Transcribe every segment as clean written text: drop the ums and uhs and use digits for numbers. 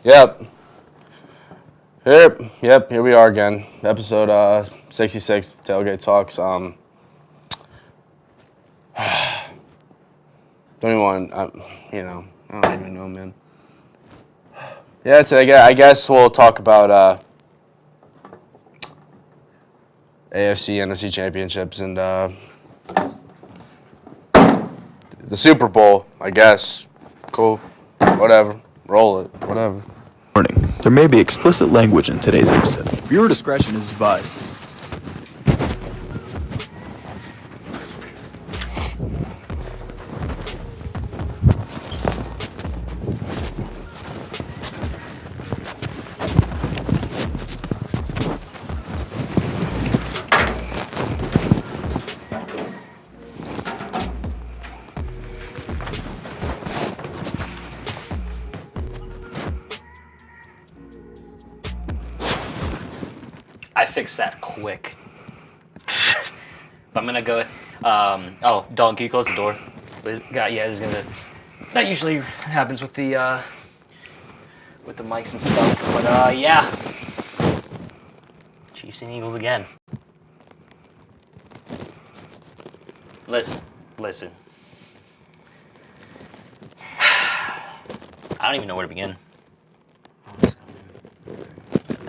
Yep. Yep, here we are again. Episode 66, Tailgate Talks. Don't even want, I don't even know, man. Yeah, today I guess we'll talk about AFC, NFC championships, and the Super Bowl, I guess. Cool. Whatever. Roll it. Whatever. Warning. There may be explicit language in today's episode. Viewer discretion is advised. I fixed that quick. I'm gonna go. Dalton, can you close the door? There's gonna. That usually happens with the mics and stuff. But yeah, Chiefs and Eagles again. Listen. I don't even know where to begin.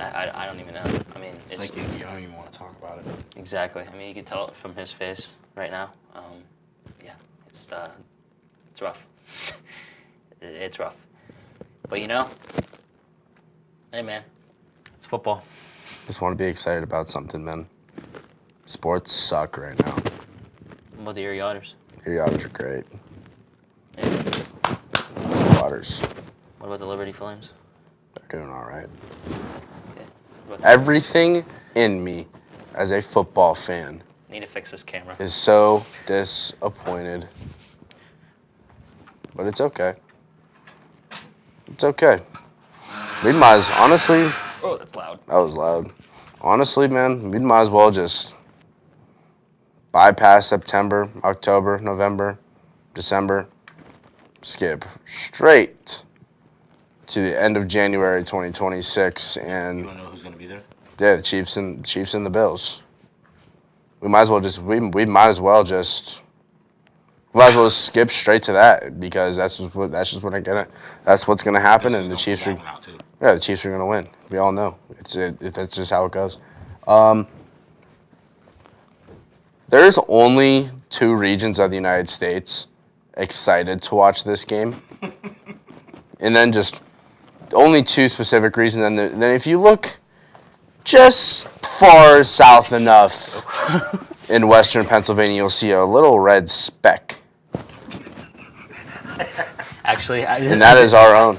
I don't even know. I mean, it's like you don't even want to talk about it. Exactly. I mean, you can tell it from his face right now. Yeah, it's rough. It's rough. But hey man, it's football. Just want to be excited about something, man. Sports suck right now. What about the Erie Otters? Erie Otters are great. Yeah. Otters. What about the Liberty Flames? They're doing all right. Okay. Everything in me as a football fan Need to fix this camera. is so disappointed. But it's okay. It's okay. We might as, honestly... Oh, that's loud. That was loud. Honestly, man, we might as well just bypass September, October, November, December, skip straight to the end of January 2026, and You want to know who's going to be there? yeah, the Chiefs and the Bills. We might as well just might as well just skip straight to that, because that's what's gonna happen, and the Chiefs are gonna win. We all know that's just how it goes. There's only 2 regions of the United States excited to watch this game, and then just only 2 specific reasons. And then if you look just far south enough in western Pennsylvania, you'll see a little red speck. Actually, And that is our own.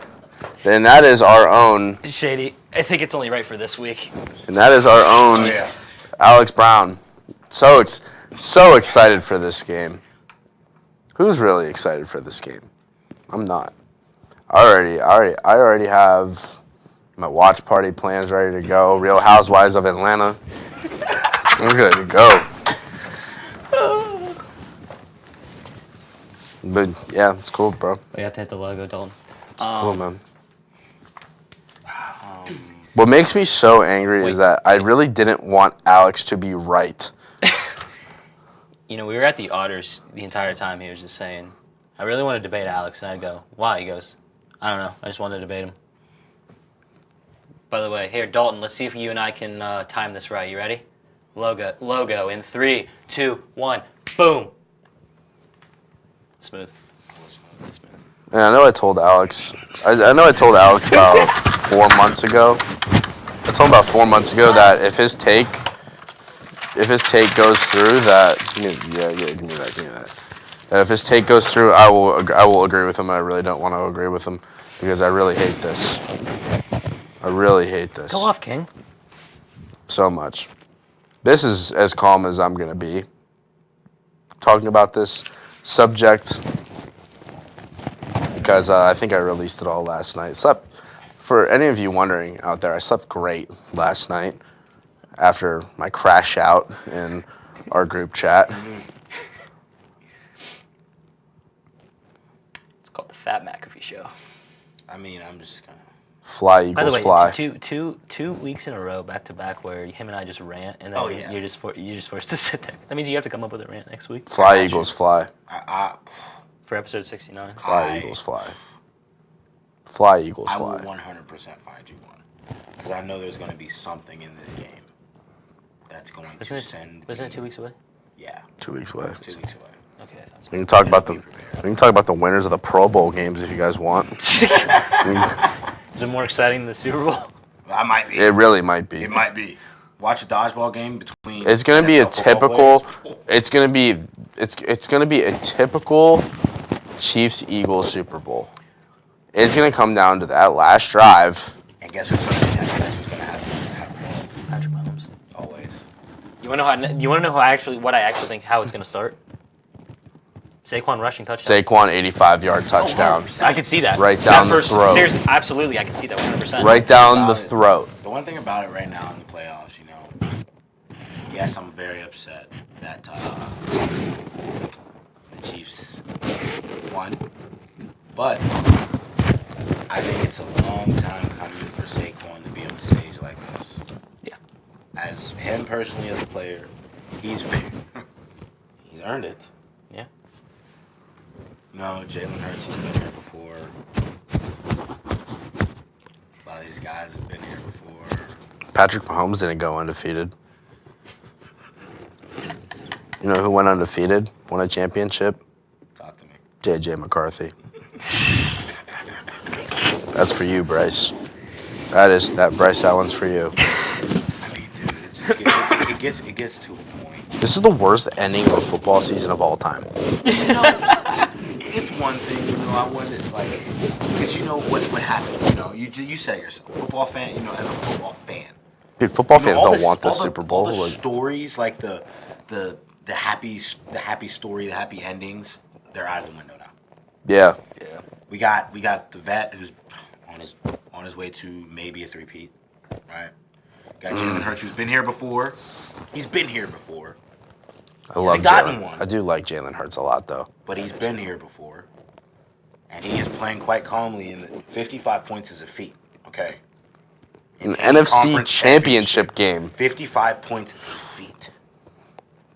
And that is our own. Shady. I think it's only right for this week. And that is our own Alex Brown. So excited for this game. Who's really excited for this game? I'm not. I already have my watch party plans ready to go. Real Housewives of Atlanta. I'm good to go. But yeah, it's cool, bro. We have to hit the logo, Dalton. It's cool, man. What makes me so angry is that I really didn't want Alex to be right. We were at the Otters the entire time. He was just saying, I really want to debate Alex. And I'd go, why? He goes, I don't know. I just wanted to debate him. By the way, here, Dalton, let's see if you and I can time this right. You ready? Logo in 3, 2, 1, boom. Smooth. And I know I told Alex. I know I told Alex about 4 months ago. I told him about 4 months ago that if his take goes through, that give me that. That if his take goes through, I will agree with him. I really don't want to agree with him because I really hate this. I really hate this. Go off, King. So much. This is as calm as I'm gonna be talking about this subject, because I think I released it all last night. For any of you wondering out there, I slept great last night after my crash out in our group chat. It's called the Fat McAfee Show. I mean, I'm just gonna Fly, By the Eagles, way, fly. it's two weeks in a row, back to back, where him and I just rant, and then you're just forced to sit there. That means you have to come up with a rant next week. Fly, Eagles, fly. For episode 69. Fly, Eagles, fly. Fly, Eagles, fly. I will 100% find you one. Because I know there's going to be something in this game that's going to send. Wasn't it 2 weeks away? Yeah. 2 weeks away. 2 weeks away. Okay. We can talk about the winners of the Pro Bowl games if you guys want. Is it more exciting than the Super Bowl? I might be. It really might be. It might be. Watch a dodgeball game between. It's gonna be a typical. It's gonna be a typical Chiefs-Eagles Super Bowl. It's gonna come down to that last drive. And guess who's gonna have the ball? Patrick Mahomes. Always. You wanna know what I actually think how it's gonna start? Saquon rushing touchdown. Saquon 85-yard touchdown. I can see that. Right down the throat. Seriously, absolutely, I can see that 100%. Right down the throat. The one thing about it right now in the playoffs, yes, I'm very upset that the Chiefs won, but I think it's a long time coming for Saquon to be on stage like this. Yeah. As him personally as a player, he's earned it. Yeah. Jalen Hurts has been here before. A lot of these guys have been here before. Patrick Mahomes didn't go undefeated. You know who went undefeated? Won a championship? Talk to me. J.J. McCarthy. That's for you, Bryce. That Bryce, that one's for you. I mean, dude, it gets to a point. This is the worst ending of a football season of all time. It's one thing, I wanted because what happened, you said yourself, football fan, as a football fan. Dude, football fans don't want the Super Bowl. All the stories, like the happy story, the happy endings, they're out of the window now. Yeah. Yeah. We got the vet who's on his way to maybe a three-peat, right? Got Jalen Hurts who's been here before. He's been here before. I love gotten Jalen. one. I do like Jalen Hurts a lot, though. But he's been here before. And he is playing quite calmly. And 55 points is a feat, okay? An NFC championship game. 55 points is a feat.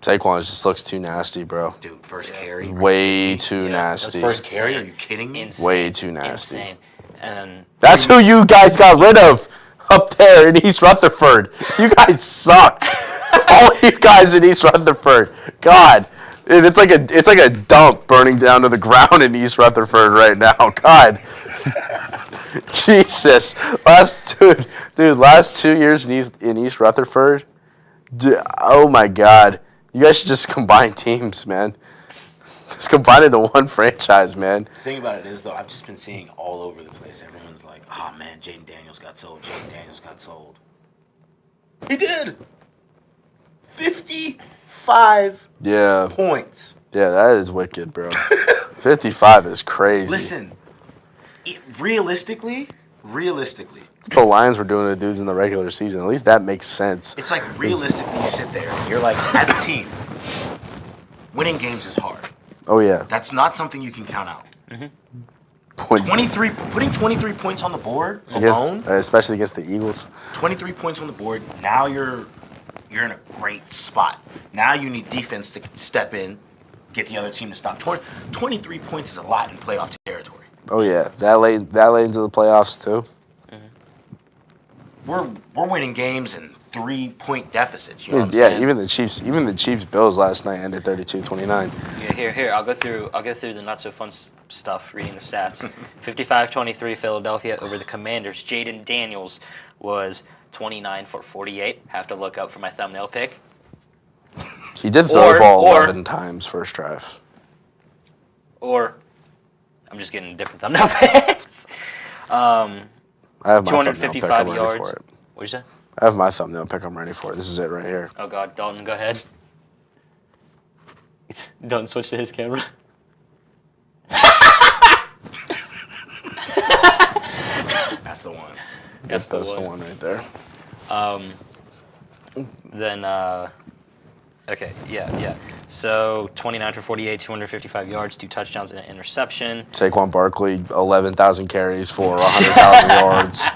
Saquon just looks too nasty, bro. Dude, first carry. Way too nasty. First carry? Are you kidding me? Insane. Way too nasty. Insane. And That's who you guys got rid of up there in East Rutherford. You guys suck. All you guys in East Rutherford. God. It's like a dump burning down to the ground in East Rutherford right now. God. Jesus. Last 2 years in East Rutherford. Oh my God. You guys should just combine teams, man. Just combine into one franchise, man. The thing about it is, though, I've just been seeing all over the place. Everyone's like, oh man, Jaden Daniels got sold. Jaden Daniels got sold. He did. 55 points. Yeah, that is wicked, bro. 55 is crazy. Listen, realistically, the Lions were doing to dudes in the regular season. At least that makes sense. it's like realistically you sit there and you're like, as a team, winning games is hard. Oh, yeah. That's not something you can count out. Mm-hmm. Putting 23 points on the board alone, especially against the Eagles. 23 points on the board, now you're in a great spot. Now you need defense to step in, get the other team to stop. 23 points is a lot in playoff territory. Oh, yeah. That late into the playoffs, too. We're winning games in 3-point deficits. You know what I'm Yeah, saying? even the Chiefs Bills last night ended 32-29. Yeah, here. I'll go through the not so fun stuff. Reading the stats. 55-23 Philadelphia over the Commanders. Jaden Daniels was 29 for 48. Have to look up for my thumbnail pick. He did throw the ball 11 times first drive. Or I'm just getting different thumbnail picks. I have my thumbnail pick. 255 I'm ready yards. for it. What'd you say? I have my thumbnail pick. I'm ready for it. This is it right here. Oh God, Dalton, go ahead. Dalton, switch to his camera. That's the one. That's the one right there. Then Okay, yeah. So 29 for 48, 255 yards, 2 touchdowns, and an interception. Saquon Barkley, 11,000 carries for 100,000 yards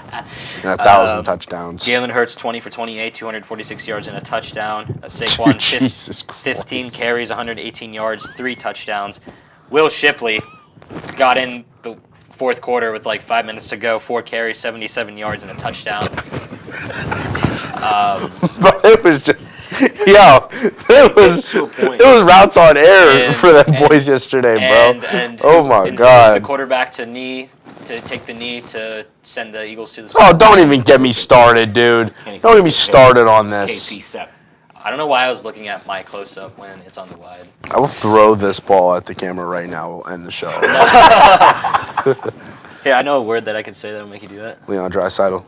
and 1,000 touchdowns. Jalen Hurts, 20 for 28, 246 yards, and a touchdown. Saquon, Jesus 15 Christ. carries, 118 yards, 3 touchdowns. Will Shipley got in the fourth quarter with like 5 minutes to go, 4 carries, 77 yards, and a touchdown. But it was just, it was routes on air for them boys yesterday, bro. Oh my God. The quarterback to take the knee to send the Eagles to the Oh, don't even get me started, dude. Don't get me started on this. I don't know why I was looking at my close-up when it's on the wide. I will throw this ball at the camera right now. We'll end the show. Yeah, I know a word that I can say that'll make you do that. Leon Draisaitl.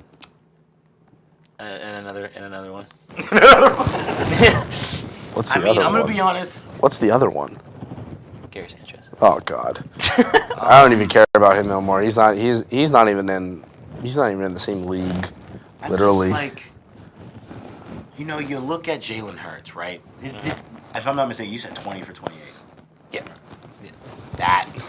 And another one. What's the other one? I'm gonna be honest. What's the other one? Gary Sanchez. Oh God. I don't even care about him no more. He's not even in the same league. Literally. I'm just like, you look at Jalen Hurts, right? If I'm not mistaken, you said 20 for 28. Yeah.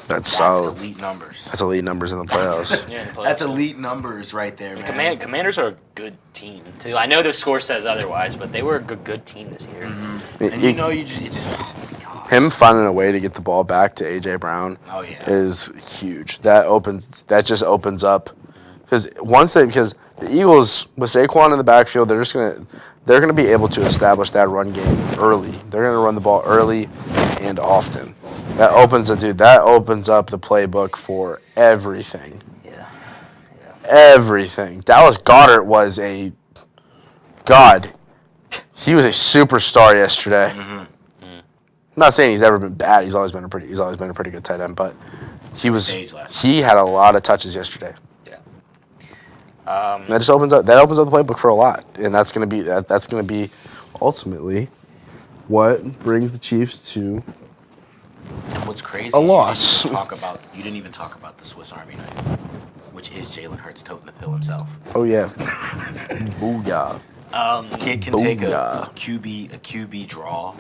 That's solid. Elite numbers. That's elite numbers in the playoffs. Yeah, in the playoffs. That's elite numbers right there, man. Commanders are a good team too. I know the score says otherwise, but they were a good team this year. Mm-hmm. And you just oh my God. Him finding a way to get the ball back to AJ Brown is huge. That just opens up because the Eagles with Saquon in the backfield, they're gonna be able to establish that run game early. They're gonna run the ball early and often. That opens up the playbook for everything. Yeah. Everything. Dallas Goedert was he was a superstar yesterday. Mm-hmm. I'm not saying he's ever been bad. He's always been a pretty good tight end, but he had a lot of touches yesterday. Yeah. That just opens up the playbook for a lot, and that's gonna be ultimately what brings the Chiefs to And what's crazy? A loss. You didn't even talk about the Swiss Army knife, which is Jalen Hurts toting the pill himself. Oh yeah, booyah! Kid can take a QB draw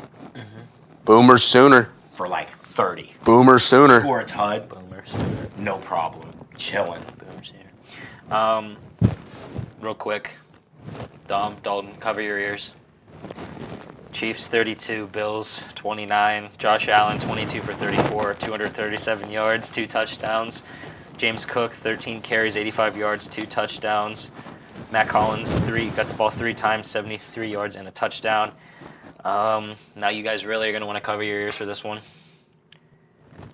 Boomer Sooner. for like 30. Boomer Sooner. Score a tud, Boomers. no problem. Chilling. Boomers here. Real quick, Dalton, cover your ears. Chiefs 32, Bills 29. Josh Allen 22 for 34, 237 yards, 2 touchdowns. James Cook 13 carries, 85 yards, 2 touchdowns. Matt Collins got the ball 3 times, 73 yards and a touchdown. Now you guys really are going to want to cover your ears for this one.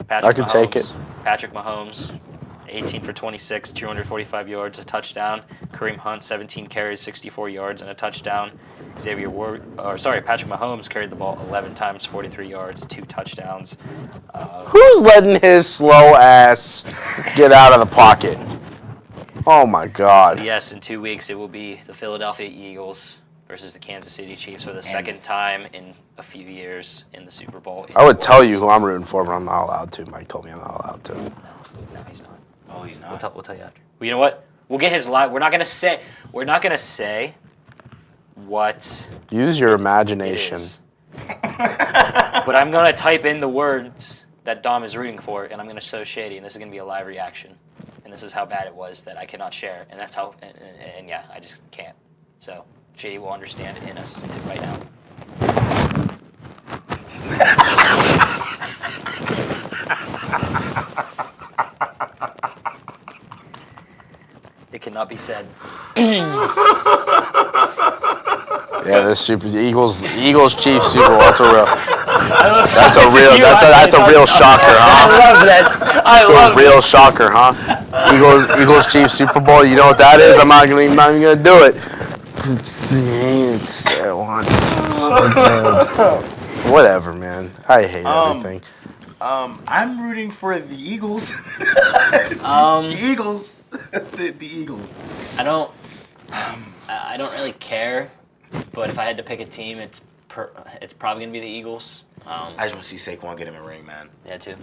I can take it. Patrick Mahomes 18 for 26, 245 yards, a touchdown. Kareem Hunt 17 carries, 64 yards and a touchdown. Patrick Mahomes carried the ball 11 times, 43 yards, 2 touchdowns. Who's letting his slow ass get out of the pocket? Oh my God. Yes, in 2 weeks it will be the Philadelphia Eagles versus the Kansas City Chiefs for the second time in a few years in the Super Bowl. I would tell you who I'm rooting for, but I'm not allowed to. Mike told me I'm not allowed to. No, he's not. Oh, he's not. We'll tell you after. Well, you know what? We'll get his live. We're not gonna say what. Use your imagination. It is. But I'm gonna type in the words that Dom is rooting for, and I'm gonna show Shady, and this is gonna be a live reaction. And this is how bad it was that I cannot share, and that's how. And yeah, I just can't. So Shady will understand it in us right now. It cannot be said. Yeah, this Eagles Chiefs Super Bowl. That's a real shocker, huh? I love this. That's a real shocker, huh? Eagles Chiefs Super Bowl. You know what that is? I'm not even gonna do it. Whatever, man. I hate everything. I'm rooting for the Eagles. The Eagles. The Eagles. I don't really care, but if I had to pick a team, it's probably gonna be the Eagles. I just want to see Saquon get him a ring, man. Yeah, too.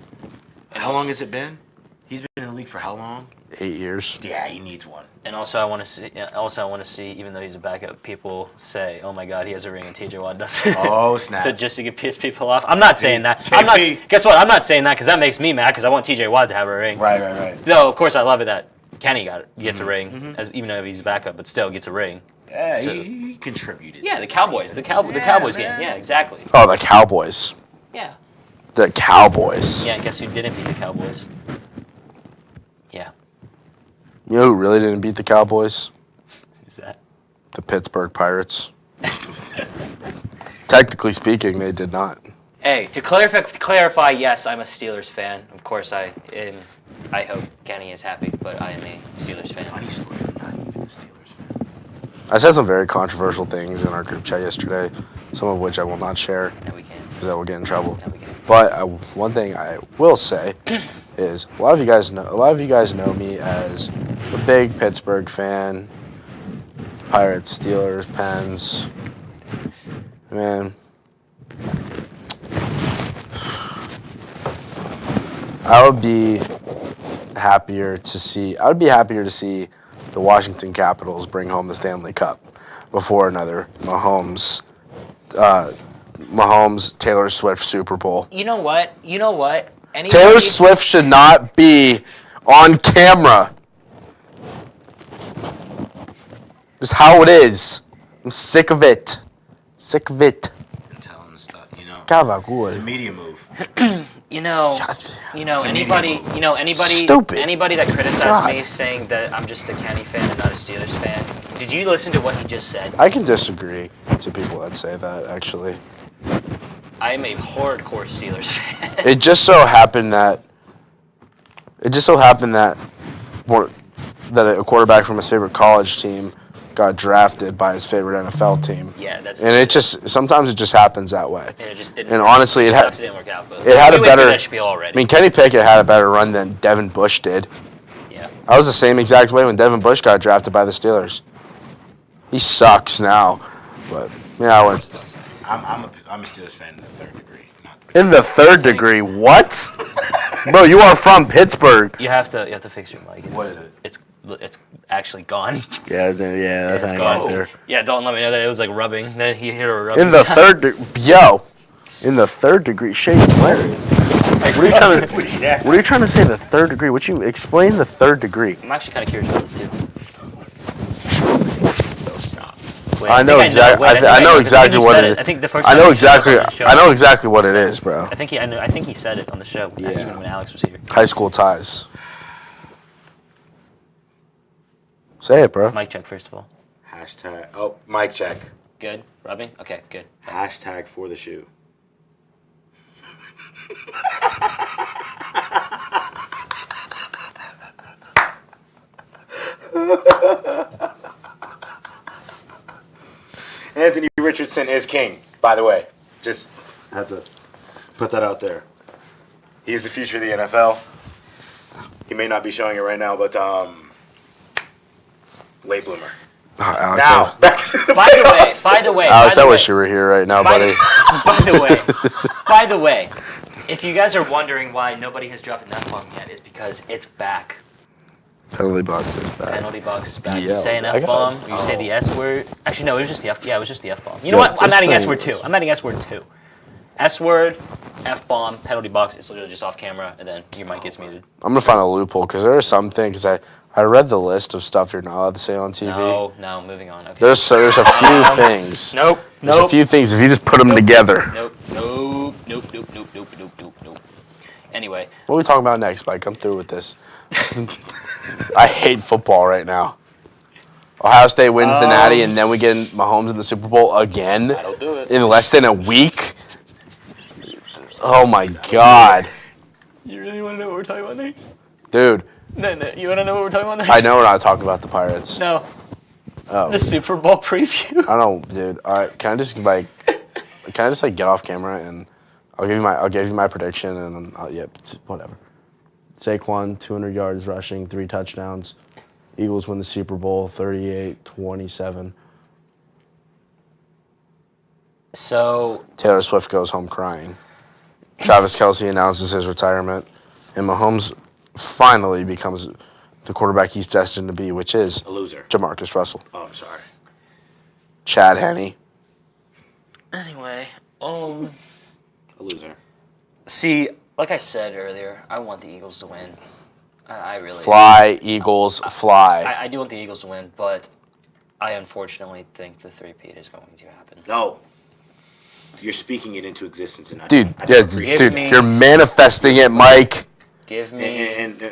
And How long has it been? He's been in the league for how long? 8 years. Yeah, he needs one. And also, I want to see. Also, I want to see. Even though he's a backup, people say, "Oh my God, he has a ring," and TJ Watt doesn't. Oh snap! So just to piss people off. I'm not saying that. KP. I'm not. Guess what? I'm not saying that because that makes me mad because I want TJ Watt to have a ring. Right. Though of course I love it that Kenny gets a ring, as even though he's a backup, but still gets a ring. Yeah, So- he contributed. Yeah, the Cowboys. The Cowboys game. man. Yeah, exactly. Oh, the Cowboys. Yeah. The Cowboys. Yeah. Guess who didn't beat the Cowboys? Yeah. You know who really didn't beat the Cowboys? Who's that? The Pittsburgh Pirates. Technically speaking, they did not. Hey, to clarify, yes, I'm a Steelers fan. Of course, I am. I hope Kenny is happy, but I am a Steelers fan. Funny story. I'm not even a Steelers fan. I said some very controversial things in our group chat yesterday, some of which I will not share No, we can't. because I will get in trouble. No, we can't. But one thing I will say is a lot of you guys know me as a big Pittsburgh fan. Pirates, Steelers, Pens. Man, I would be happier to see the Washington Capitals bring home the Stanley Cup before another Mahomes Taylor Swift Super Bowl. You know what? Anybody, Taylor Swift should not be on camera. Just how it is. I'm sick of it. Sick of it. And tell him to stop. It's a Gabagool. media move. Anybody that criticized God. me saying that I'm just a Kenny fan and not a Steelers fan. Did you listen to what he just said? I can disagree to people that say that, actually. I am a hardcore Steelers fan. It just so happened that a quarterback from his favorite college team got drafted by his favorite NFL team. Yeah, that's. And sometimes it just happens that way. And And honestly, it sucks didn't work out. But it had we a went through better. that spiel already. I mean, Kenny Pickett had a better run than Devin Bush did. Yeah. I was the same exact way when Devin Bush got drafted by the Steelers. He sucks now, but yeah, I'm a Steelers fan in the third degree. in the third degree. What? Bro, you are from Pittsburgh. You have to fix your mic. What is it? It's actually gone. Yeah, that's It's hanging gone. out there. Yeah, don't let me know that it was like rubbing. Then he hit a rubbing. In the third in the third degree, Shane, where? What are you trying to say? The third degree? What you explain the third degree? I'm actually kind of curious what this is. Wait, I know exactly. I know exactly what it is. I think the first I time know he said it exactly. on the show. I know exactly what it is, bro. I think he said it on the show. Yeah. Even when Alex was here. High school ties. Say it, bro. Mic check first of all. Hashtag. Oh, mic check. Good. Rubbing. Okay. Good. Hashtag for the shoe. Anthony Richardson is king, by the way. Just had to put that out there. He's the future of the NFL. He may not be showing it right now, but late bloomer. Alex, Now, back to the By the way, Alex, I wish you were here right now, buddy. by the way, if you guys are wondering why nobody has dropped an F-bomb yet, it's because it's back. Penalty box is back. Penalty box is back. Yeah, You say an I got F-bomb, it. you say the S-word. Actually, no, it was just the F. Yeah, it was just the F-bomb. You know what? I'm adding S-word too. S-word, F-bomb, penalty box. It's literally just off camera, and then your mic gets muted. I'm gonna find a loophole because there are some things I read the list of stuff you're not allowed to say on TV. No, moving on. Okay. There's a few things. Nope. There's a few things if you just put them together. Nope. Anyway, What are we talking about next, Mike? I'm through with this. I hate football right now. Ohio State wins the Natty, and then we get Mahomes in the Super Bowl again. That'll do it. In less than a week. Oh my God, you really want to know what we're talking about next? dude! No, you want to know what we're talking about next? I know we're not talking about the Pirates. No. Oh, The Super Bowl preview. I don't know, dude. All right, can I just get off camera and I'll give you my prediction and whatever. Saquon, 200 yards rushing, 3 touchdowns. Eagles win the Super Bowl 38-27. So, Taylor Swift goes home crying. Travis Kelce announces his retirement. And Mahomes finally becomes the quarterback he's destined to be, which is A loser. Jamarcus Russell. Oh, I'm sorry. Chad Henne. Anyway, A loser. see, like I said earlier, I want the Eagles to win. I really Fly, Eagles, fly. I do want the Eagles to win, but I unfortunately think the three-peat is going to happen. No. You're speaking it into existence. And Dude, I don't agree. you're manifesting it, Mike. Give me... And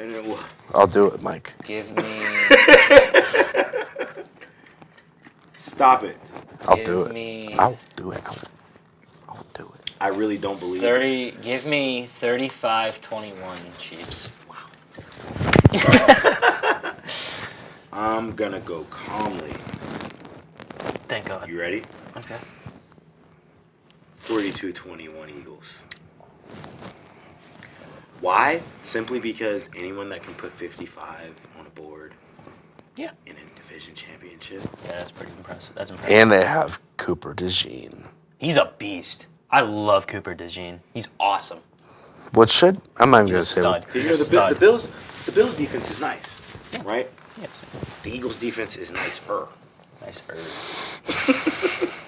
I'll do it, Mike. Give me... Stop it. I'll give do it. me I'll do it. I'll do it. I really don't believe 30. Give me 35-21 Chiefs. I'm gonna go calmly. Thank God. You ready? Okay. 42-21 Eagles. Why? Simply because anyone that can put 55 on a board Yeah. in a division championship. Yeah, that's pretty impressive. That's impressive. And they have Cooper DeJean. He's a beast. I love Cooper DeJean. He's awesome. What should? I'm not even He's going a to say stud. what. He's Because a stud. the Bills defense is nice, right? Yeah, it's The Eagles defense is nicer. nice early.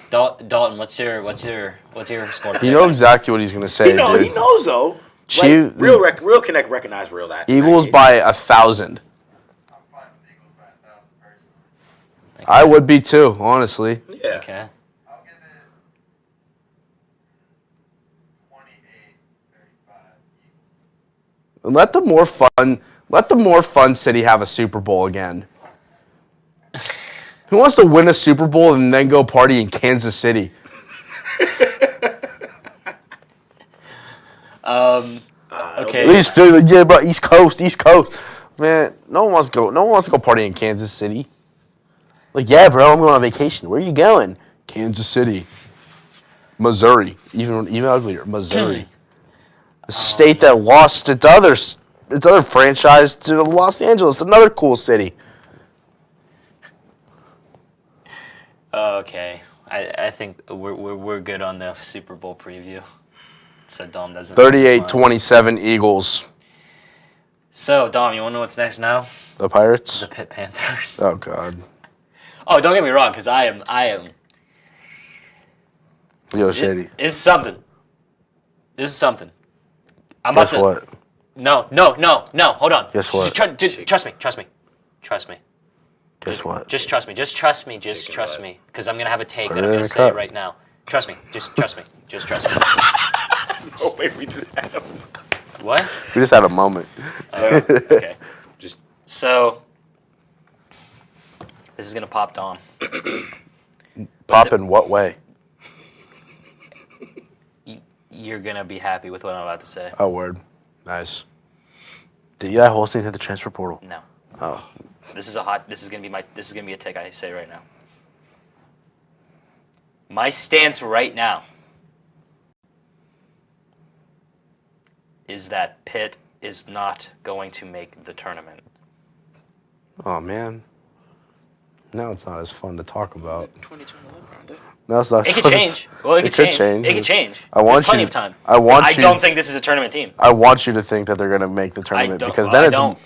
Dalton, what's your score? You know exactly what he's going to say, He dude. knows though. Chief- Like, real connect, recognize real that. Eagles that by 1,000. I'm fine with the Eagles by 1,000 personally. I would be too, honestly. Yeah. Okay. I'll give it 28-35 Eagles. And let the more fun city have a Super Bowl again. Who wants to win a Super Bowl and then go party in Kansas City? Okay. At least feel like, yeah, bro, East Coast. Man, no one wants to go party in Kansas City. Like, yeah, bro, I'm going on vacation. Where are you going? Kansas City. Missouri. Even uglier. Missouri. The state that lost its other franchise to Los Angeles, another cool city. Okay. I think we're good on the Super Bowl preview. So Dom doesn't. 38-27 Eagles. So Dom, you want to know what's next now? The Pirates? The Pitt Panthers. Oh, God. Oh, don't get me wrong, because I am. Yo, Shady. This is something. I'm Guess about to. what? No. Hold on. Guess what? Trust me. Guess what? Just trust me. Chicken Trust butt. me. Because I'm going to have a take Put that it I'm in going a to say cup. right now. Trust me. Just trust me. Oh wait, we just had him. What? We just had a moment. Okay. Just So, this is going to pop Dom. Pop in what way? You're going to be happy with what I'm about to say. Oh, word. Nice. Did Eli Holstein hit the transfer portal? No. Oh. This is going to be a take I say right now. My stance right now is that Pitt is not going to make the tournament. Oh, man. Now it's not as fun to talk about. 2021, aren't they? No, it's not. It could change. Well, it could change. It could change. I want There's plenty you- of time. I want I you- don't think this is a tournament team. I want you to think that they're going to make the tournament don't- because I then don't.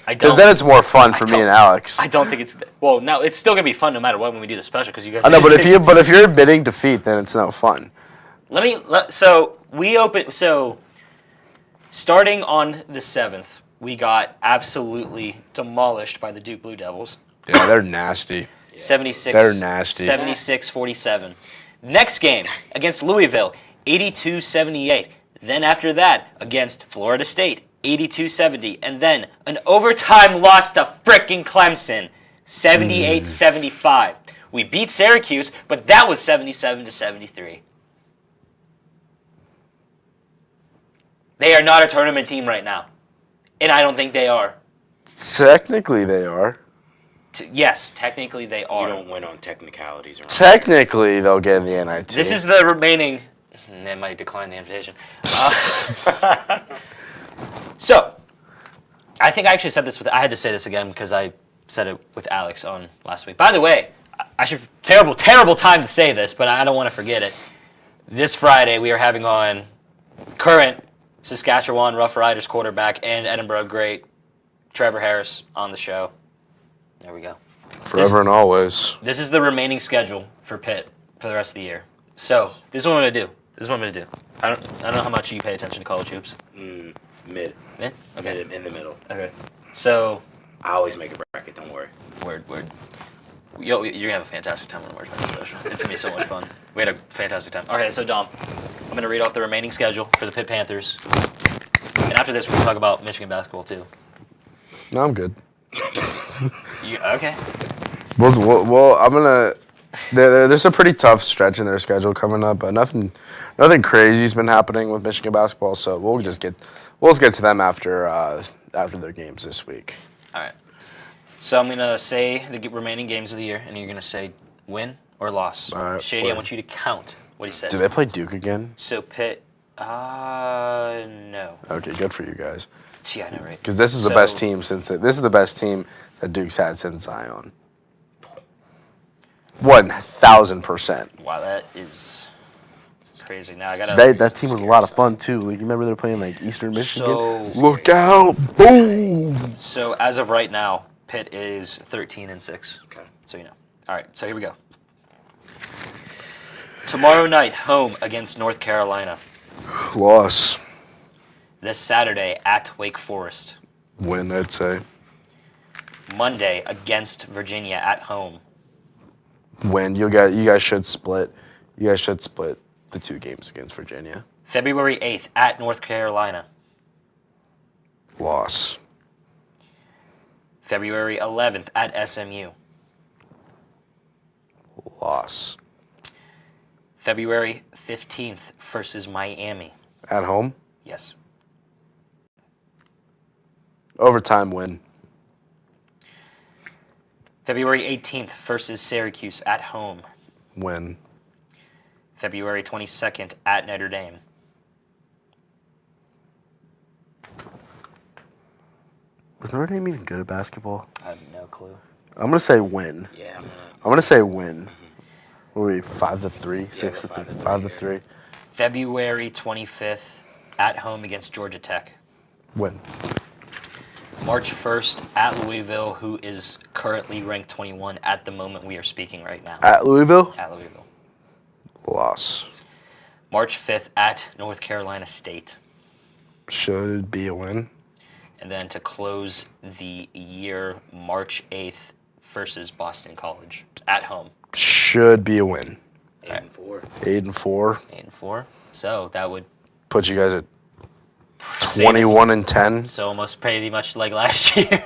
it's more fun for me and Alex. I don't think it's. Well, no, it's still gonna be fun no matter what when we do the special because you guys. I know, but if you're admitting defeat, then it's no fun. So we open. So starting on the 7th, we got absolutely demolished by the Duke Blue Devils. Yeah, they're nasty. 76. They're nasty. 76-47. Next game against Louisville, 82-78. Then after that against Florida State, 82-70. And then an overtime loss to frickin' Clemson, 78-75. We beat Syracuse, but that was 77-73. They are not a tournament team right now. And I don't think they are. Technically, they are. Yes, technically they You are. don't win on technicalities. Around Technically, they'll get in the NIT. This is the remaining. They might decline the invitation. So, I think I actually said this I had to say this again because I said it with Alex on last week. By the way, I should terrible time to say this, but I don't want to forget it. This Friday we are having on current Saskatchewan Rough Riders quarterback and Edinboro great Trevor Harris on the show. There we go. Forever and always. This is the remaining schedule for Pitt for the rest of the year. So this is what I'm gonna do. I don't know how much you pay attention to college hoops. Mid. Mid? Okay. In the middle. Okay. So I always make a bracket. Don't worry. word. You're gonna have a fantastic time on the March Madness special. It's gonna be so much fun. We had a fantastic time. Okay, so Dom, I'm gonna read off the remaining schedule for the Pitt Panthers, and after this, we can talk about Michigan basketball too. No, I'm good. Okay? Well, I'm gonna. There's a pretty tough stretch in their schedule coming up, but nothing crazy's been happening with Michigan basketball. So we'll just get to them after their games this week. All right. So I'm gonna say the remaining games of the year, and you're gonna say win or loss. All right, Shady, I win. want you to count what he says. Do they play Duke again? So Pitt, no. Okay, good for you guys. Yeah, I know, right? Because this is the So- best team this is the best team that Duke's had since Zion. 1,000%. Wow, that is crazy. Now I gotta. That team was a lot of fun too. Like, you remember they're playing like Eastern Michigan. So- Look out! Boom! So as of right now, Pitt is 13-6. Okay. So you know. All right. So here we go. Tomorrow night, home against North Carolina. Loss. This Saturday at Wake Forest. Win, I'd say. Monday against Virginia at home. Win. You guys should split. You guys should split the two games against Virginia. February 8th at North Carolina. Loss. February 11th at SMU. Loss. February 15th versus Miami. At home. Yes. Overtime win. February 18th versus Syracuse at home. Win. February 22nd at Notre Dame. Was Notre Dame even good at basketball? I have no clue. I'm gonna say win. Yeah. I'm gonna say win. What were we, 5-3, 6 we're 3, 5-3, 5-3. February 25th at home against Georgia Tech. Win. March 1st at Louisville, who is currently ranked 21 at the moment we are speaking right now. At Louisville. At Louisville. Loss. March 5th at North Carolina State. Should be a win. And then to close the year, March 8th versus Boston College at home. Should be a win. 8-4. 8-4. 8-4. So that would Put you guys at same as- 21-10. So almost pretty much like last year.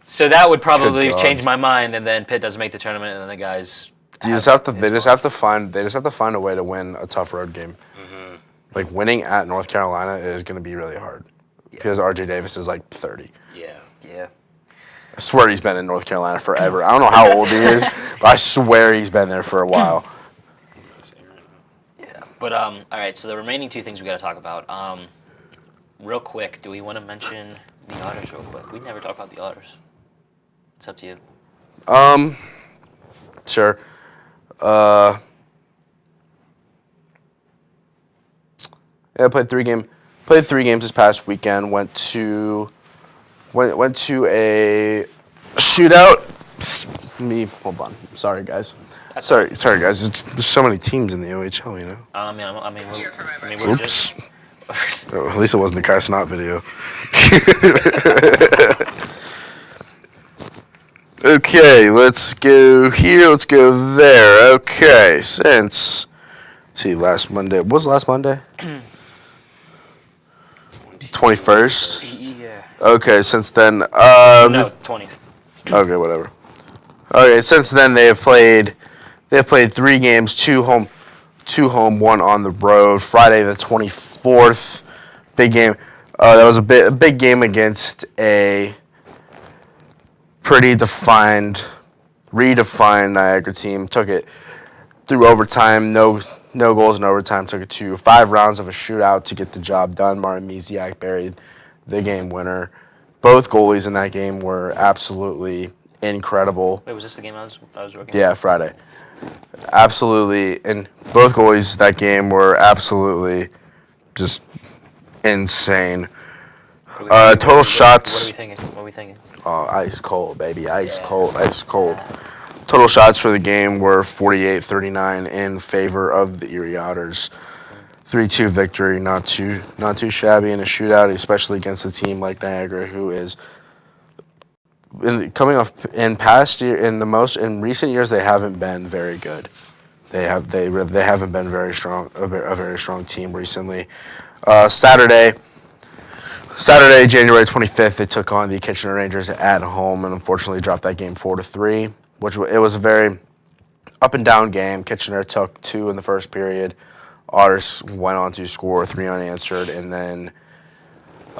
So that would probably Good God. change my mind, and then Pitt doesn't make the tournament, and then the guys. They just have to find a way to win a tough road game. Mm-hmm. Like, winning at North Carolina is going to be really hard because RJ Davis is like 30. Yeah. Yeah. I swear he's been in North Carolina forever. I don't know how old he is, but I swear he's been there for a while. Yeah. But all right. So the remaining two things we got to talk about. Real quick, do we want to mention the Otters real quick? We never talked about the Otters. It's up to you. Sure. Yeah, played three games this past weekend. Went to a shootout. Hold on. Sorry, guys. Sorry, guys. There's so many teams in the OHL, you know. We're Oops. Oh, at least it wasn't the Kaiser not video. Okay, let's go here. Let's go there. Okay, last Monday. What was last Monday? 21st? Yeah. Okay, since then. No, 20. Okay, whatever. Okay, since then they have played 3 games, 2 home, 1 on the road. Friday the 24th, big game. That was a big game against a pretty redefined Niagara team. Took it through overtime, no goals in overtime. Took it to 5 rounds of a shootout to get the job done. Martin Misiak buried the game winner. Both goalies in that game were absolutely incredible. Wait, was this the game I was working? Yeah, Friday. Absolutely, and both goalies that game were absolutely just insane. Total shots. What are we thinking? Oh, ice cold, baby. Ice Yeah. cold. Ice cold. Total shots for the game were 48-39 in favor of the Erie Otters. 3-2 victory, not too shabby in a shootout, especially against a team like Niagara, who is coming off in recent years they haven't been very good. They haven't been very strong, a very strong team recently. Saturday, January 25th, they took on the Kitchener Rangers at home and unfortunately dropped that game 4-3, which it was a very up and down game. Kitchener took 2 in the first period. Otters went on to score 3 unanswered, and then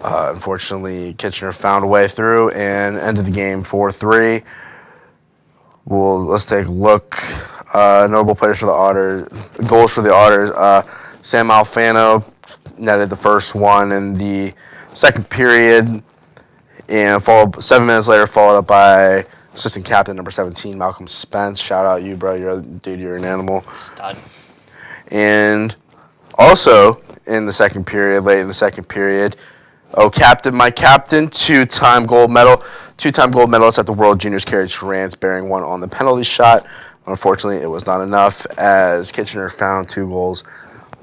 unfortunately Kitchener found a way through and ended the game 4-3. Let's take a look. Notable players for the Otters, goals for the Otters. Sam Alfano netted the first one in the second period, and 7 minutes later followed up by assistant captain number 17 Malcolm Spence. Shout out you, bro. You're an animal. Stud. And also in the second period, late in the second period, my captain, two-time gold medalist at the World Juniors carried Trance, bearing one on the penalty shot. Unfortunately, it was not enough as Kitchener found 2 goals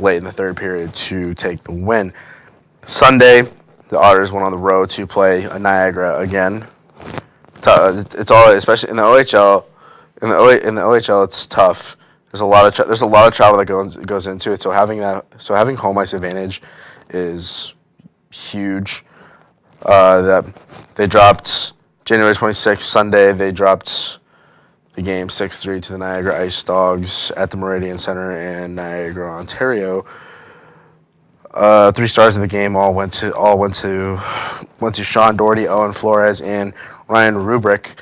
late in the third period to take the win. Sunday, the Otters went on the road to play Niagara again. It's all, especially in the OHL. In the OHL, it's tough. There's a lot of travel that goes into it. So having home ice advantage is huge. That they dropped January 26th, Sunday. They dropped the game 6-3 to the Niagara Ice Dogs at the Meridian Center in Niagara, Ontario. 3 stars of the game all went to Sean Doherty, Owen Flores, and Ryan Rubrick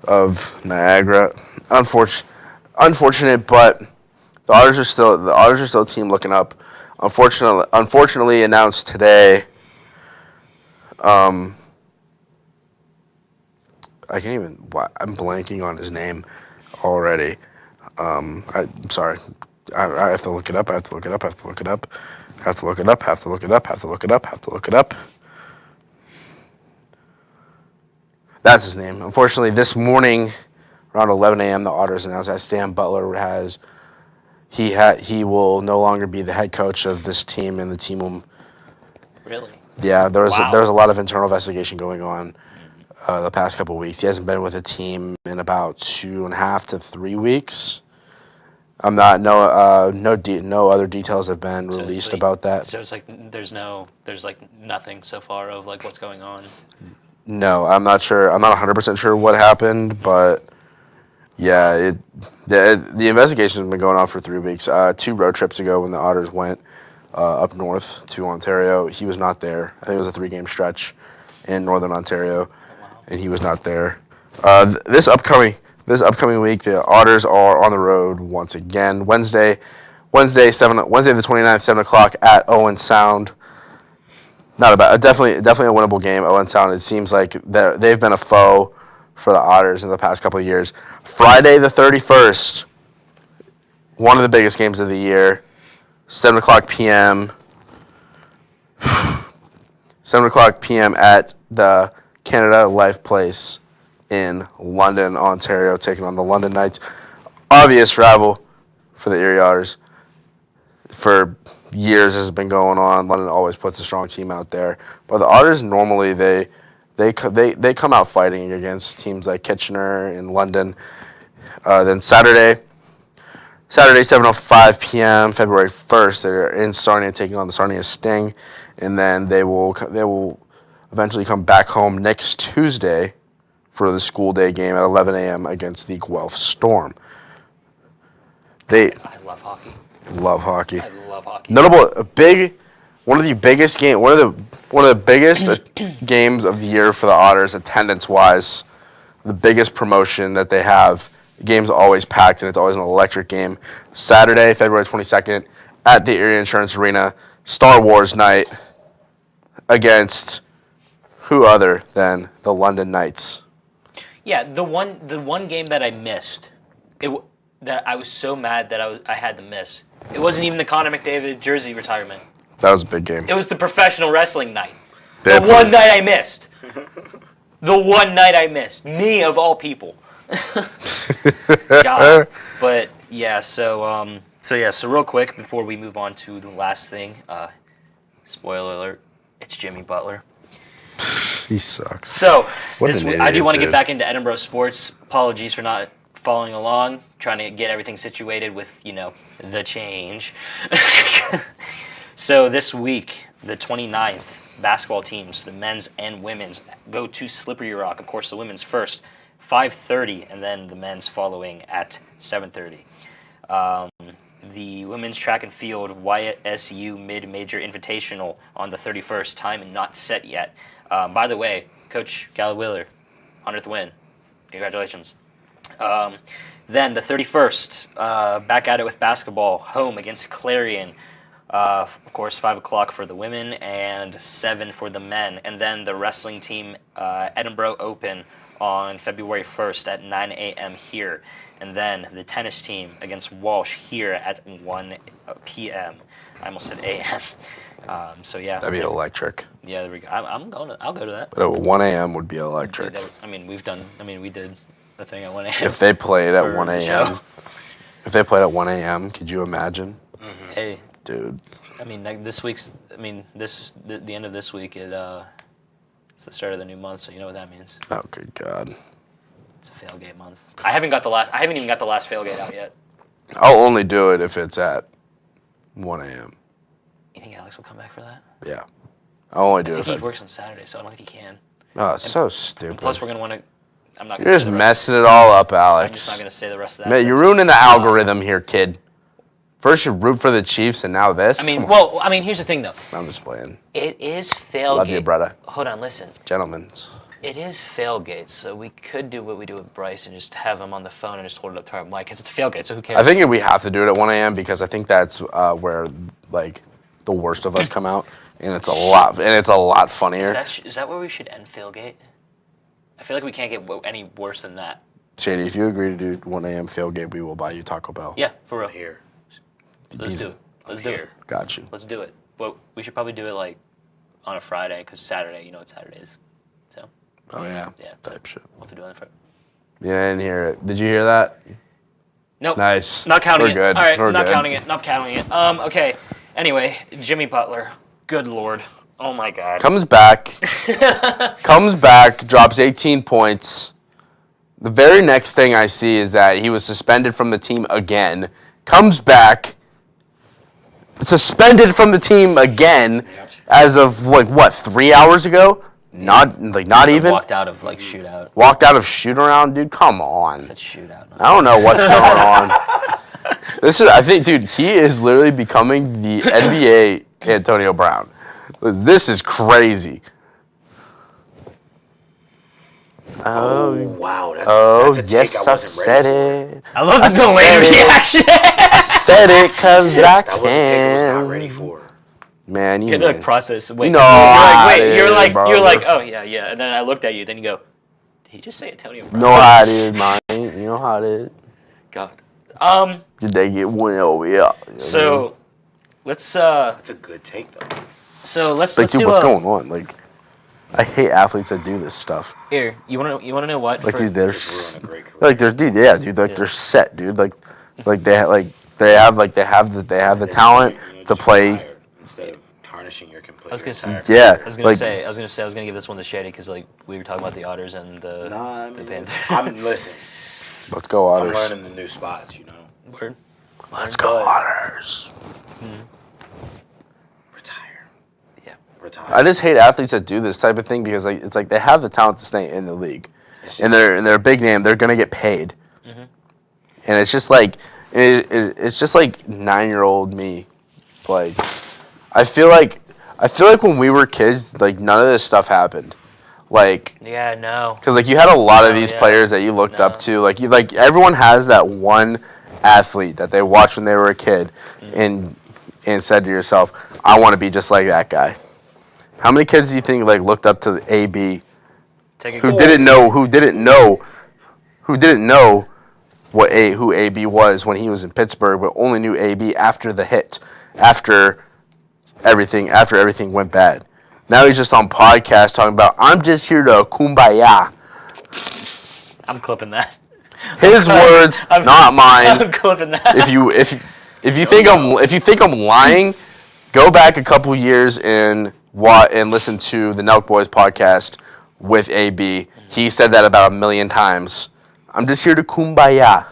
of Niagara. Unfortunate, but the Otters are still a team looking up. Unfortunately announced today. I can't even. I'm blanking on his name already. I'm sorry. I have to look it up. That's his name. Unfortunately, this morning, around 11 a.m., the Otters announced that Stan Butler he will no longer be the head coach of this team, and the team will. Really? Yeah, there was Wow. a lot of internal investigation going on the past couple of weeks. He hasn't been with the team in about 2.5 to 3 weeks. No other details have been released about that. So it's like there's nothing so far of like what's going on. No, I'm not sure. I'm not 100% sure what happened, but yeah, the investigation has been going on for 3 weeks. 2 road trips ago, when the Otters went up north to Ontario, he was not there. I think it was a 3-game stretch in Northern Ontario, and he was not there. This upcoming week, the Otters are on the road once again. Wednesday the 29th, 7 o'clock at Owen Sound. Definitely a winnable game. Owen Sound. It seems like they've been a foe for the Otters in the past couple of years. Friday the 31st, one of the biggest games of the year. 7 o'clock p.m. 7 o'clock p.m. at the Canada Life Place in London, Ontario, taking on the London Knights. Obvious rival for the Erie Otters. For years, this has been going on. London always puts a strong team out there, but the Otters normally they come out fighting against teams like Kitchener and London. Then Saturday, 7:05 p.m., February 1st, they're in Sarnia taking on the Sarnia Sting, and then they will eventually come back home next Tuesday for the school day game at 11 a.m. against the Guelph Storm. I love hockey. Love hockey. I love hockey. One of the biggest games of the year for the Otters, attendance-wise. The biggest promotion that they have. The game's always packed, and it's always an electric game. Saturday, February 22nd, at the Erie Insurance Arena, Star Wars night against who other than the London Knights. Yeah, the one game that I missed, that I was so mad that I had to miss. It wasn't even the Connor McDavid jersey retirement. That was a big game. It was the professional wrestling night. The one night I missed. The one night I missed. Me of all people. God. But yeah, so real quick before we move on to the last thing, spoiler alert, it's Jimmy Butler. He sucks. So What this an week, I do idiot, want to get dude. back into Edinboro sports. Apologies for not following along, trying to get everything situated with, the change. So this week, the 29th, basketball teams, the men's and women's, go to Slippery Rock. Of course, the women's first, 5:30, and then the men's following at 7:30. The women's track and field YSU Mid-Major Invitational on the 31st, time not set yet. By the way, Coach Gallowiller, 100th win. Congratulations. Then the 31st, back at it with basketball, home against Clarion. Of course, 5 o'clock for the women and 7 for the men. And then the wrestling team, Edinboro Open on February 1st at 9 a.m. here. And then the tennis team against Walsh here at 1 p.m. I almost said a.m. So yeah. That'd be electric. Yeah, there we go. I'll go to that. But at 1 a.m. would be electric. We did the thing at 1 a.m. If they played at for 1 the a.m. show. If they played at 1 a.m., could you imagine? Hey, Dude. the end of this week, it's the start of the new month, so you know what that means. Oh, good God. It's a failgate month. I haven't even got the last failgate out yet. I'll only do it if it's at 1 a.m. You think Alex will come back for that? Yeah. I'll only do I it if think he I... works on Saturday, so I don't think he can. Oh, it's so And stupid. plus, we're gonna want to. I'm not. You're just messing it all up, I'm just not Alex. gonna say the rest of that. Man, you're sentence. ruining the algorithm here, kid. First you root for the Chiefs, and now this? Come on. Here's the thing though. I'm just playing. It is failgate. Love you, brother. Hold on, listen. Gentlemen's. It is failgate, so we could do what we do with Bryce and just have him on the phone and just hold it up to our mic, because it's a failgate, so who cares? I think we have to do it at 1 a.m. because I think that's where, like, the worst of us come out, and it's a lot funnier. Is that where we should end failgate? I feel like we can't get any worse than that. Shady, if you agree to do 1 a.m. failgate, we will buy you Taco Bell. Yeah, for real. Here. Let's do it. Let's do it. Got you. Let's do it. But we should probably do it like on a Friday, because Saturday, you know what Saturday is. So Oh, yeah. Yeah. Type shit. we'll have to do it on a Friday. Yeah, I didn't hear it. Did you hear that? Nope. Nice. Not counting We're it. good. All right, We're not good. counting it. Not counting it. Okay. Anyway, Jimmy Butler. Good Lord. Oh my God. Comes back, drops 18 points. The very next thing I see is that he was suspended from the team again. Comes back, suspended from the team again, as of what 3 hours ago? Not even. Walked out of shootout. Walked out of shoot around, dude. Come on. It's a shootout. I don't know what's going on. I think, dude, he is literally becoming the NBA Antonio Brown. This is crazy. Oh, wow. That's a take yes, I I wasn't said ready for. it. I love the said delayed it. reaction. I said it because I That was a take I was not can. ready for. Man, You you had to know. process. Wait, You know how wait. it You're is, like, brother. oh yeah. And then I looked at you. Then you go, did he just say Antonio Brown? Know how it is, man. You know how it is. God. Did they get one over here? So let's That's a good take, though. Like, let's dude, do what's going on? Like, I hate athletes that do this stuff. Here, you wanna know what? Like, dude, they're Just ruin a great career. like, they're dude, yeah, dude, like, they're set, dude. Like they have the talent to play. Instead of tarnishing your complete. I was gonna say. Yeah, I was gonna like, say. I was gonna give this one to Shady because we were talking about the Otters and the Nah, I the mean, Panthers. listen. let's go I'm Otters. learning the new spots, you know. Word. Let's go Otters. Retire. Yeah. Retire. I just hate athletes that do this type of thing because like it's like they have the talent to stay in the league, and they're a big name. They're gonna get paid, and it's just like it's just like 9-year-old me. Like I feel like when we were kids, like none of this stuff happened. Like Yeah. No. because like you had a lot of Oh, these yeah. players that you looked No. up to. Like everyone has that one athlete that they watched when they were a kid, and said to yourself, I want to be just like that guy. How many kids do you think like looked up to AB Take a who go. didn't know who AB was when he was in Pittsburgh, but only knew AB after the hit, after everything went bad. Now he's just on podcast talking about, I'm just here to kumbaya. I'm clipping that. His words, not mine. I'm clipping that. If you think I'm lying, go back a couple years and listen to the Nelk Boys podcast with AB. He said that about 1 million times. I'm just here to kumbaya.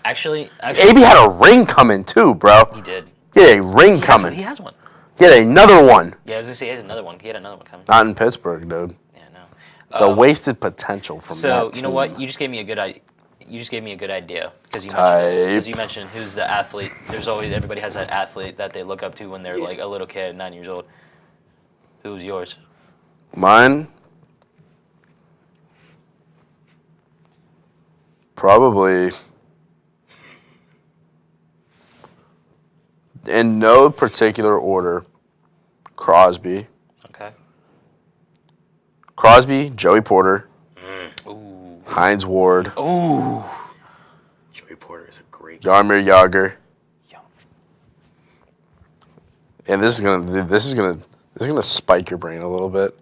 Actually, AB had a ring coming too, bro. he did. He had a ring coming. He has one. He had another one. Yeah, I was gonna say he has another one. He had another one coming. Not in Pittsburgh, dude. Yeah, no. The wasted potential from that So you team. know what? You just gave me a good idea. You just gave me a good idea because Type. you mentioned who's the athlete. There's always everybody has that athlete that they look up to when they're like a little kid, 9 years old. Who's yours? Mine? Probably. In no particular order, Crosby. Okay. Crosby, Joey Porter, Ooh. Hines Ward, Ooh. Joey Porter is a great guy. Jaromir Jagr. Yeah. And this is gonna spike your brain a little bit.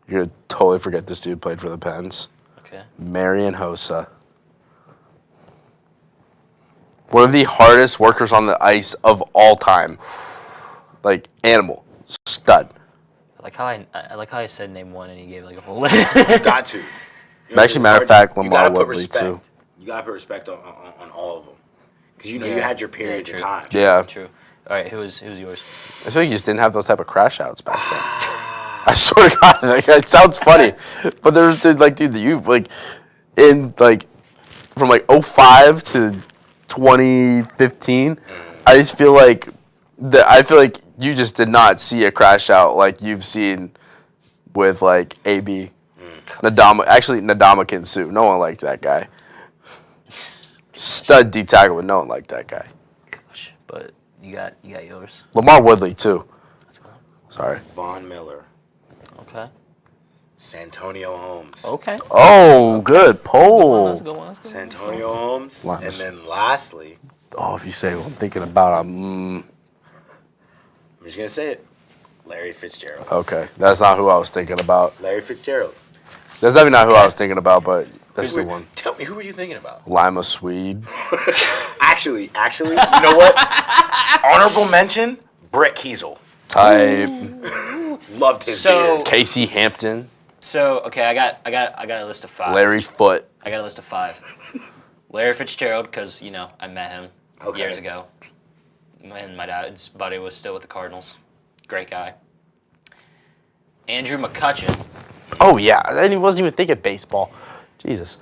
You're gonna totally forget this dude played for the Pens. Okay. Marion Hossa. One of the hardest workers on the ice of all time. Like, animal. Stud. I like how I said name one and he gave like a whole list. You got to. Actually, matter of fact, Lamar Woodley, too. You got to put respect on all of them. Because you had your periods of time. Yeah. True. All right, who's yours? I feel like you just didn't have those type of crash outs back then. I swear to God, like, it sounds funny. But there's, like, dude, you, like, in, like, from, like, 05 to 2015, I just feel like you just did not see a crash out like you've seen with like AB, Ndamukong Suh. No one liked that guy. Stud D tackle, but no one liked that guy. Gosh, but you got yours. Lamar Woodley too. Let's go. Sorry. Von Miller, Okay. Santonio Holmes. Okay. Oh, good poll. Let's go. Santonio Holmes. Linus. And then lastly, Oh, if you say what I'm thinking about, I'm just going to say it, Larry Fitzgerald. okay. That's not who I was thinking about. Larry Fitzgerald. That's definitely not who I was thinking about, but that's a good one. Tell me, who were you thinking about? Lima Swede. Actually, you know what? Honorable mention, Brett Kiesel. Type. Loved his So- beard. Casey Hampton. So okay, I got a list of 5. Larry Foote. I got a list of 5. Larry Fitzgerald, because I met him years ago, and my dad's buddy was still with the Cardinals. Great guy. Andrew McCutcheon, Oh, yeah. And he wasn't even thinking baseball. Jesus.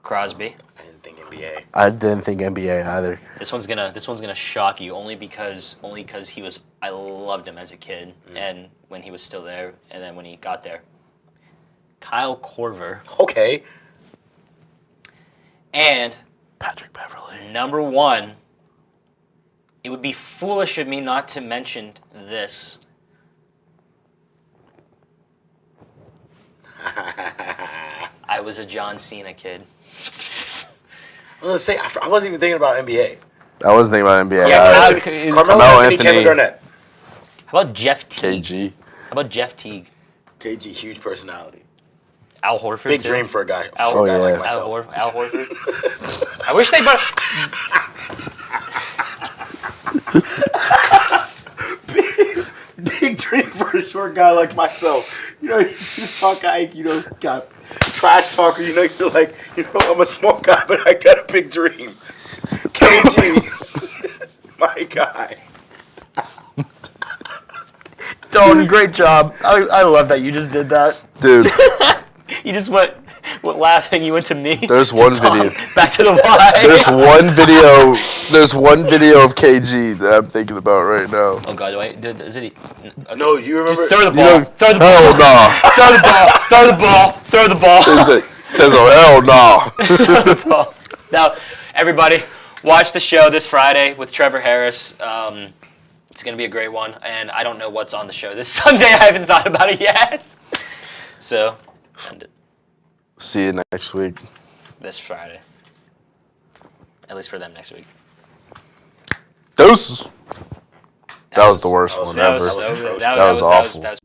Crosby. I didn't think NBA. I didn't think NBA either. This one's gonna shock you only because I loved him as a kid and when he was still there and then when he got there. Kyle Korver Okay. and Patrick Beverly. number 1. It would be foolish of me not to mention this. I was a John Cena kid. I was going to say, I wasn't even thinking about NBA. I wasn't thinking about NBA. Yeah, either. Carmelo Anthony, Anthony. Kevin Garnett. How about Jeff Teague? KG. How about Jeff Teague? KG, huge personality. Al Horford. Big too? dream for a guy, Al, yeah. like myself. Al Horford. I wish they brought. Big dream for a short guy like myself. He's a tall guy, got trash talker. You're like, I'm a small guy, but I got a big dream. KG, my guy. Don, great job. I love that you just did that. Dude, You just went laughing. You went to me. there's to one Tom, video. Back to the Y. There's one video of KG that I'm thinking about right now. Oh God, wait. Is it? Okay. No, you remember? Just throw the ball. Throw the ball. Hell no. Throw the ball. Throw the ball. Throw the ball. It says, oh, hell no. Throw the ball. Now, everybody, watch the show this Friday with Trevor Harris. It's going to be a great one, and I don't know what's on the show this Sunday. I haven't thought about it yet. So, end it See you next week. this Friday. At least for them next week. Deuces. That was the worst one That ever. was That was awful. That was